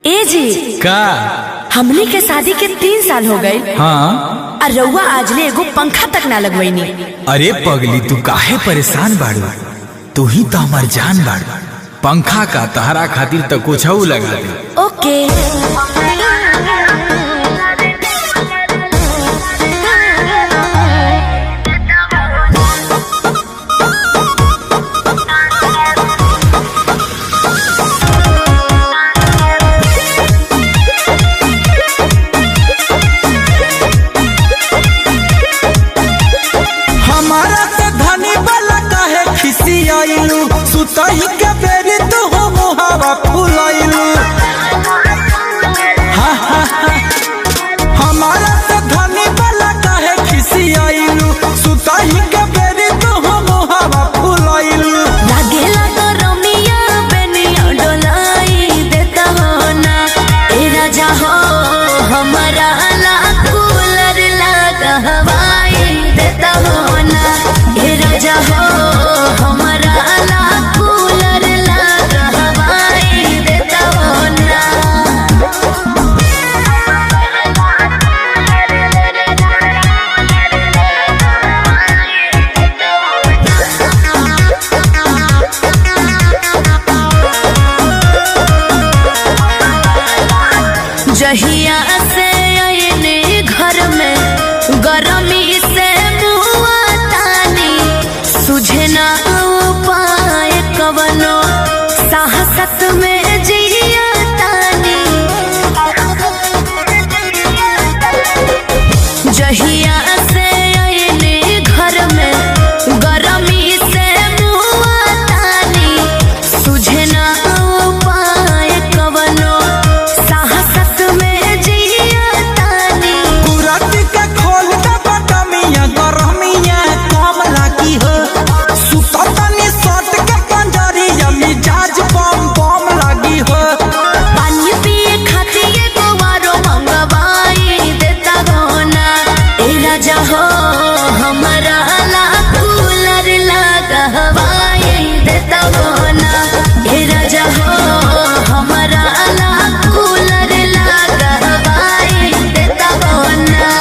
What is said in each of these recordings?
ए जी का हमनी के शादी के 3 साल हो गए। हाँ और रउआ आजले एगो पंखा तक ना लगवैनी। अरे पगली तू काहे परेशान बाड़ू, तू ही तो हमार जान बाड़ू। पंखा का तहरा खातिर तो कुछ लगा दे। ओके सुतही के बेरी तो हो मोहावा फुलाइलू। हमारा से धनी वाला काहे खिसियाइलू। सुतही के बेरी तो हो मोहावा फुलाइलू। लागेला तो रमिया बेनिया डोलाई देता हो ना। ए राजा हो हमारा ला कूलर लगा हवाई देता हो ना। ए राजा हो हमारा ला कूलर लगा हवाई देता हो ना। जहिया से आईने घर में गरमी से मुआ तानी। सुझे ना उपाय कवनो साहसत में जिया तानी। जहिया से आईने घर में गरमी से मुआ तानी। सुझे ना उपाय कवनो साहसत में जिया तानी। कुराती के खोल दे बटमिया गरमिया कम लागी हो। सुततनी सट के पंजरिया मिजाज बम बम लागी हो। पानी पिए खातिर एगो आरो मंगवाई देता हो ना। ए राजा हो हमारा ला कूलर लगा हवाई देता हो ना। ए राजा हो हमारा ला कूलर लगा हवाई देता हो ना।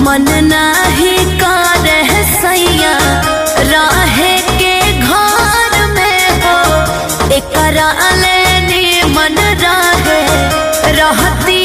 मन नाही करे सैया रहे के घर में हो। एकरा लेनी मन रहे रहती